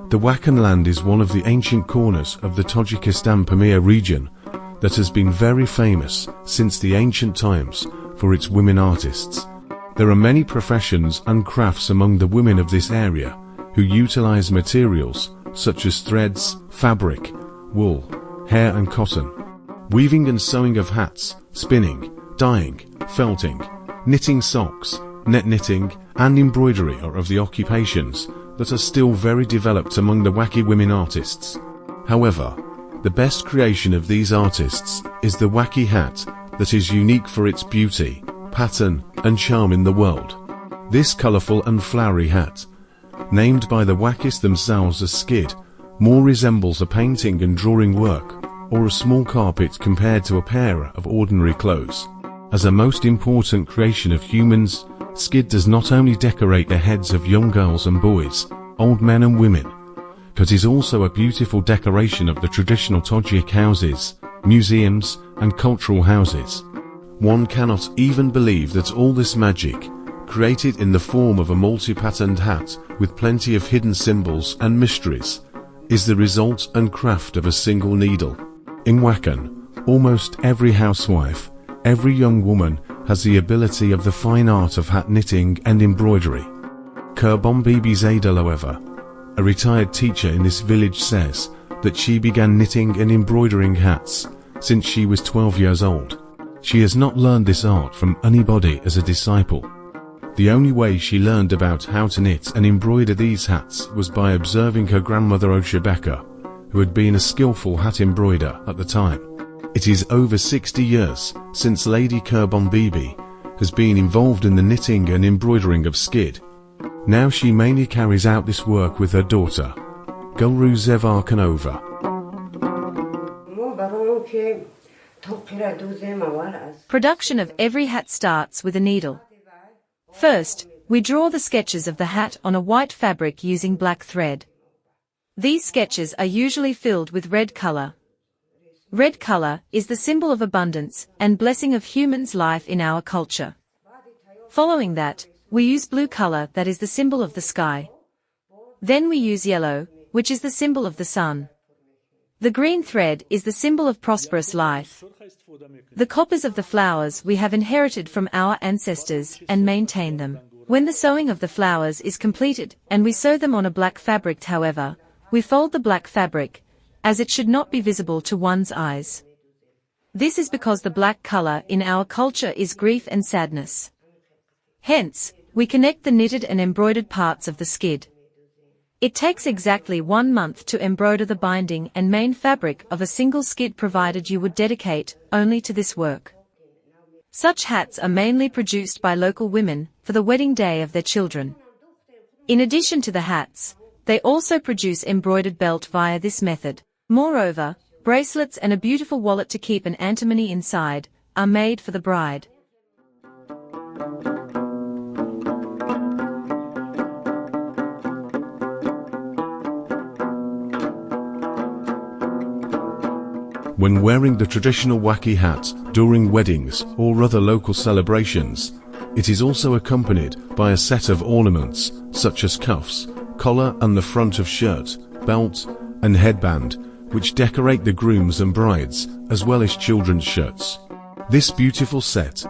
The Wakhan land is one of the ancient corners of the Tajikistan-Pamir region that has been very famous since the ancient times for its women artists. There are many professions and crafts among the women of this area who utilize materials such as threads, fabric, wool, hair and cotton. Weaving and sewing of hats, spinning, dyeing, felting, knitting socks, net knitting, and embroidery are of the occupations that are still very developed among the Wakhi women artists. However, the best creation of these artists is the Wakhi hat that is unique for its beauty, pattern, and charm in the world. This colorful and flowery hat, named by the Wakhis themselves as SKID, more resembles a painting and drawing work, or a small carpet compared to a pair of ordinary clothes. As a most important creation of humans, SKID does not only decorate the heads of young girls and boys, old men and women, but is also a beautiful decoration of the traditional Tajik houses, museums, and cultural houses. One cannot even believe that all this magic, created in the form of a multi-patterned hat with plenty of hidden symbols and mysteries, is the result and craft of a single needle. In Wakhan, almost every housewife, every young woman has the ability of the fine art of hat knitting and embroidery. Kurban Bibi Zaidal, however, a retired teacher in this village, says that she began knitting and embroidering hats since she was 12 years old. She has not learned this art from anybody as a disciple. The only way she learned about how to knit and embroider these hats was by observing her grandmother Oshabeka, who had been a skillful hat embroider at the time. It is over 60 years since Lady Kurban Bibi has been involved in the knitting and embroidering of SKID. Now she mainly carries out this work with her daughter, Gulruzev Arkanova. Production of every hat starts with a needle. First, we draw the sketches of the hat on a white fabric using black thread. These sketches are usually filled with red color. Red color is the symbol of abundance and blessing of humans' life in our culture. Following that, we use blue color, that is the symbol of the sky. Then we use yellow, which is the symbol of the sun. The green thread is the symbol of prosperous life. The coppers of the flowers we have inherited from our ancestors and maintain them. When the sewing of the flowers is completed and we sew them on a black fabric, however, we fold the black fabric, as it should not be visible to one's eyes. This is because the black color in our culture is grief and sadness. Hence, we connect the knitted and embroidered parts of the SKID. It takes exactly 1 month to embroider the binding and main fabric of a single SKID, provided you would dedicate only to this work. Such hats are mainly produced by local women for the wedding day of their children. In addition to the hats, they also produce embroidered belt via this method. Moreover, bracelets and a beautiful wallet to keep an antimony inside are made for the bride. When wearing the traditional Wakhi hat during weddings or other local celebrations, it is also accompanied by a set of ornaments such as cuffs, collar and the front of shirt, belt, and headband, which decorate the grooms and brides, as well as children's shirts. This beautiful set,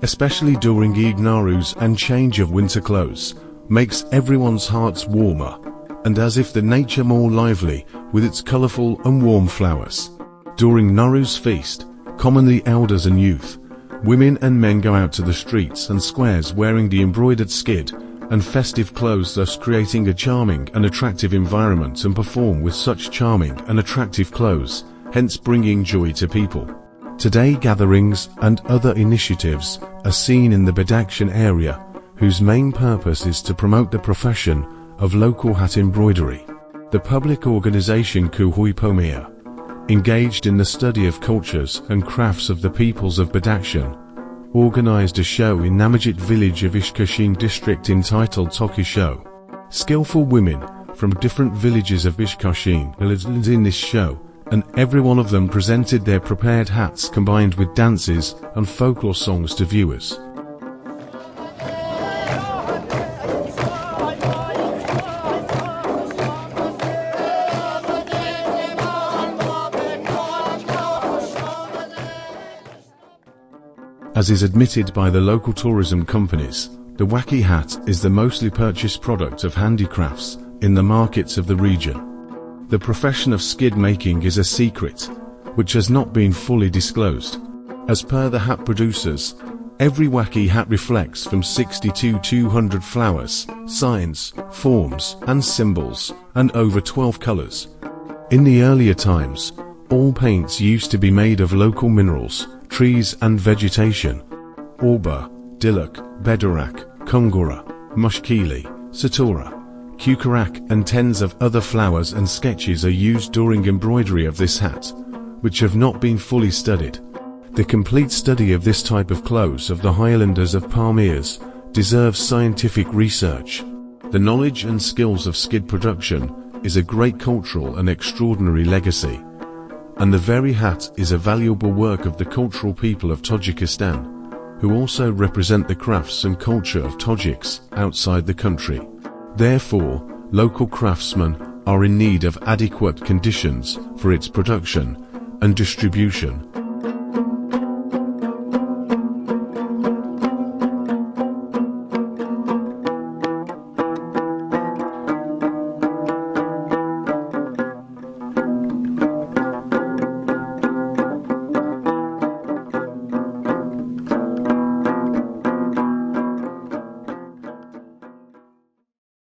especially during Eid Nowruz and change of winter clothes, makes everyone's hearts warmer, and as if the nature more lively with its colorful and warm flowers. During Nowruz feast, commonly elders and youth, women and men go out to the streets and squares wearing the embroidered SKID and festive clothes, thus creating a charming and attractive environment, and perform with such charming and attractive clothes, hence bringing joy to people. Today gatherings and other initiatives are seen in the Badakhshan area, whose main purpose is to promote the profession of local hat embroidery. The public organization Kuhui Pomir, engaged in the study of cultures and crafts of the peoples of Badakhshan, organized a show in Namajit village of Ishkashin district entitled Toki Show. Skillful women from different villages of Ishkashin in this show and every one of them presented their prepared hats combined with dances and folklore songs to viewers. As is admitted by the local tourism companies, the Wakhi hat is the mostly purchased product of handicrafts in the markets of the region. The profession of SKID making is a secret, which has not been fully disclosed. As per the hat producers, every Wakhi hat reflects from 60 to 200 flowers, signs, forms, and symbols, and over 12 colors. In the earlier times, all paints used to be made of local minerals, trees and vegetation. Orba, Dilak, Bedarak, Kungura, Mushkili, Satora, Kukarak and tens of other flowers and sketches are used during embroidery of this hat, which have not been fully studied. The complete study of this type of clothes of the Highlanders of Palmyras deserves scientific research. The knowledge and skills of SKID production is a great cultural and extraordinary legacy, and the very hat is a valuable work of the cultural people of Tajikistan, who also represent the crafts and culture of Tajiks outside the country. Therefore, local craftsmen are in need of adequate conditions for its production and distribution,